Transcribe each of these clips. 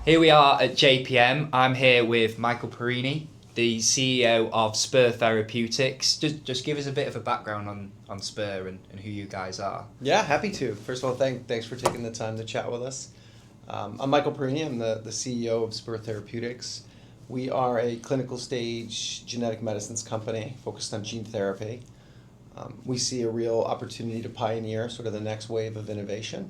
Here we are at JPM. I'm here with Michael Parini, the CEO of Spur Therapeutics. Just give us a bit of a background on Spur and who you guys are. Yeah, happy to. First of all, thanks for taking the time to chat with us. I'm Michael Parini. I'm the CEO of Spur Therapeutics. We are a clinical stage genetic medicines company focused on gene therapy. We see a real opportunity to pioneer sort of the next wave of innovation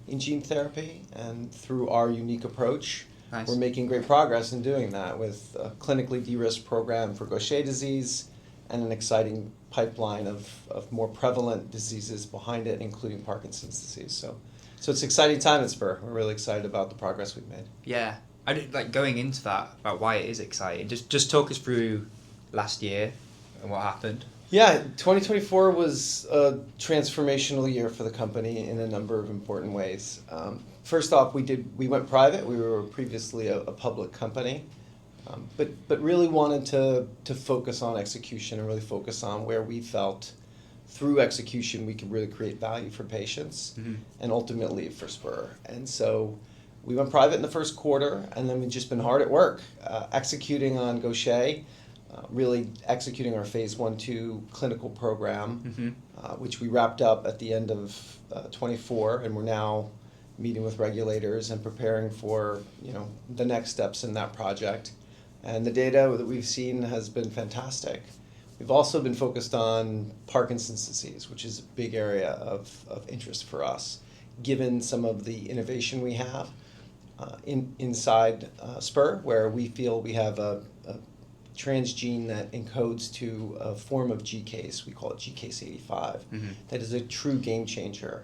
in gene therapy, and through our unique approach, Nice. We're making great progress in doing that with a clinically de-risked program for Gaucher disease and an exciting pipeline of more prevalent diseases behind it, including Parkinson's disease. So it's an exciting time at Spur. We're really excited about the progress we've made. Yeah, I did, like going into that about why it is exciting. Just talk us through last year and what happened. Yeah, 2024 was a transformational year for the company in a number of important ways. First off, we went private. We were previously a public company, but really wanted to focus on execution and really focus on where we felt through execution we could really create value for patients and ultimately for Spur. And so we went private in the first quarter, and then we've just been hard at work executing on Gaucher. Really executing our phase 1/2 clinical program, which we wrapped up at the end of 24, and we're now meeting with regulators and preparing for the next steps in that project. And the data that we've seen has been fantastic. We've also been focused on Parkinson's disease, which is a big area of interest for us, given some of the innovation we have inside Spur, where we feel we have a transgene that encodes to a form of GCase, we call it GCase 85, that is a true game changer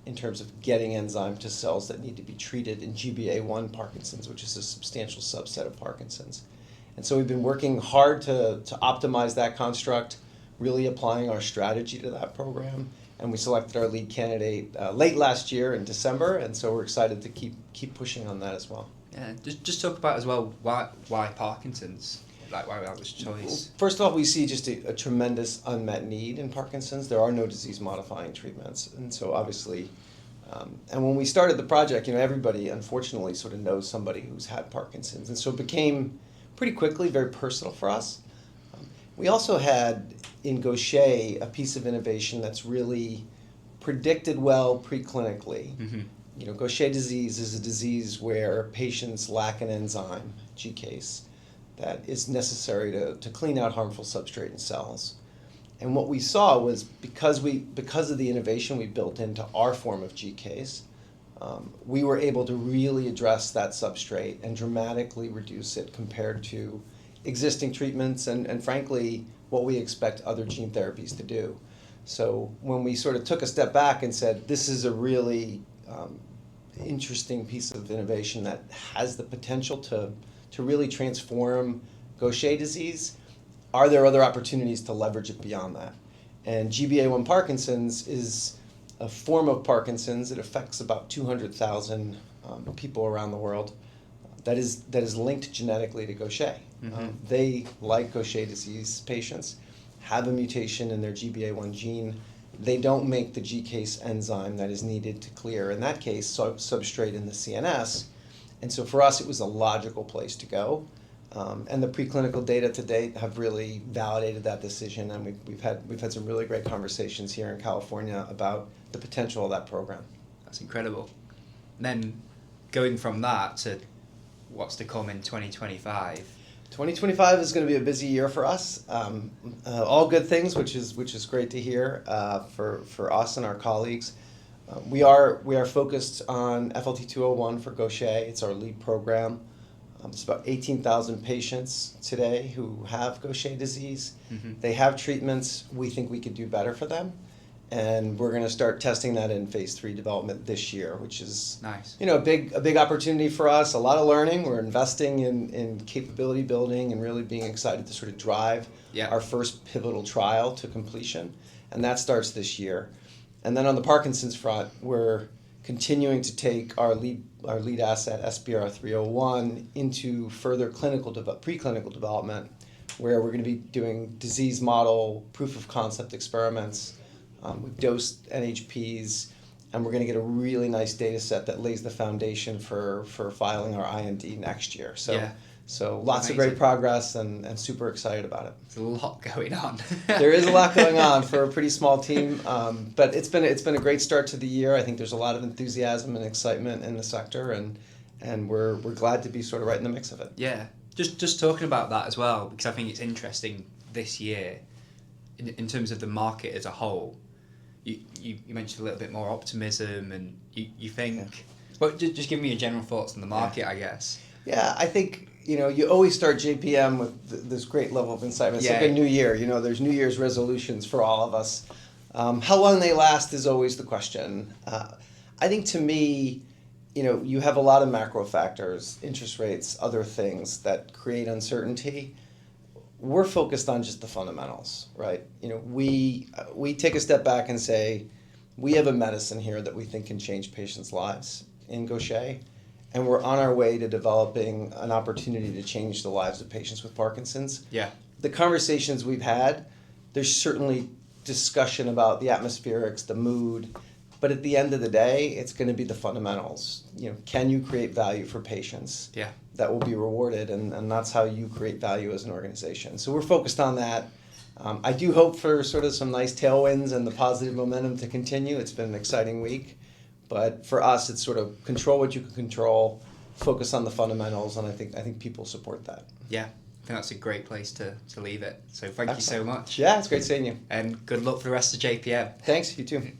in terms of getting enzyme to cells that need to be treated in GBA1 Parkinson's, which is a substantial subset of Parkinson's. And so we've been working hard to optimize that construct, really applying our strategy to that program, and we selected our lead candidate late last year in December, and so we're excited to keep pushing on that as well. Yeah, just talk about as well why Parkinson's. Like why that was choice? First of all, we see just a tremendous unmet need in Parkinson's. There are no disease-modifying treatments, and so obviously, and when we started the project, everybody unfortunately sort of knows somebody who's had Parkinson's, and so it became pretty quickly very personal for us. We also had in Gaucher a piece of innovation that's really predicted well preclinically. Gaucher disease is a disease where patients lack an enzyme, GCase, that is necessary to clean out harmful substrate in cells. And what we saw was because of the innovation we built into our form of GCase, we were able to really address that substrate and dramatically reduce it compared to existing treatments and frankly, what we expect other gene therapies to do. So when we sort of took a step back and said, this is a really interesting piece of innovation that has the potential to really transform Gaucher disease, are there other opportunities to leverage it beyond that? And GBA1 Parkinson's is a form of Parkinson's. It affects about 200,000 people around the world that is linked genetically to Gaucher. They, like Gaucher disease patients, have a mutation in their GBA1 gene. They don't make the GCase enzyme that is needed to clear, in that case, substrate in the CNS. And so for us, it was a logical place to go. And the preclinical data to date have really validated that decision, and we've had some really great conversations here in California about the potential of that program. That's incredible. And then going from that to what's to come in 2025. 2025 is going to be a busy year for us. All good things, which is great to hear for us and our colleagues. We are focused on FLT201 for Gaucher. It's our lead program. It's about 18,000 patients today who have Gaucher disease. They have treatments. We think we could do better for them. And we're going to start testing that in phase 3 development this year, which is nice. A big opportunity for us, a lot of learning. We're investing in capability building and really being excited to sort of drive our first pivotal trial to completion. And that starts this year. And then on the Parkinson's front, we're continuing to take our lead asset, SPR301, into further preclinical development, where we're going to be doing disease model proof of concept experiments. We've dosed NHPs and we're going to get a really nice data set that lays the foundation for filing our IND next year. So, Yeah. so lots of great progress and super excited about it. There's a lot going on. There is a lot going on for a pretty small team, but it's been a great start to the year. I think there's a lot of enthusiasm and excitement in the sector, and we're glad to be sort of right in the mix of it. Yeah, just talking about that as well, because I think it's interesting this year in terms of the market as a whole. You mentioned a little bit more optimism, and you think, Yeah. but just give me your general thoughts on the market, I guess. Yeah, I think, you always start JPM with this great level of excitement. It's like a new year, there's New Year's resolutions for all of us. How long they last is always the question. I think to me, you have a lot of macro factors, interest rates, other things that create uncertainty. We're focused on just the fundamentals, right? We take a step back and say, we have a medicine here that we think can change patients' lives in Gaucher, and we're on our way to developing an opportunity to change the lives of patients with Parkinson's. Yeah. The conversations we've had, there's certainly discussion about the atmospherics, the mood, but at the end of the day, it's going to be the fundamentals. Can you create value for patients? Yeah. That will be rewarded, and that's how you create value as an organization. So we're focused on that. I do hope for sort of some nice tailwinds and the positive momentum to continue. It's been an exciting week. But for us, it's sort of control what you can control, focus on the fundamentals, and I think people support that. Yeah, I think that's a great place to leave it. So thank you so much. Yeah, it's great seeing you. And good luck for the rest of JPM. Thanks, you too.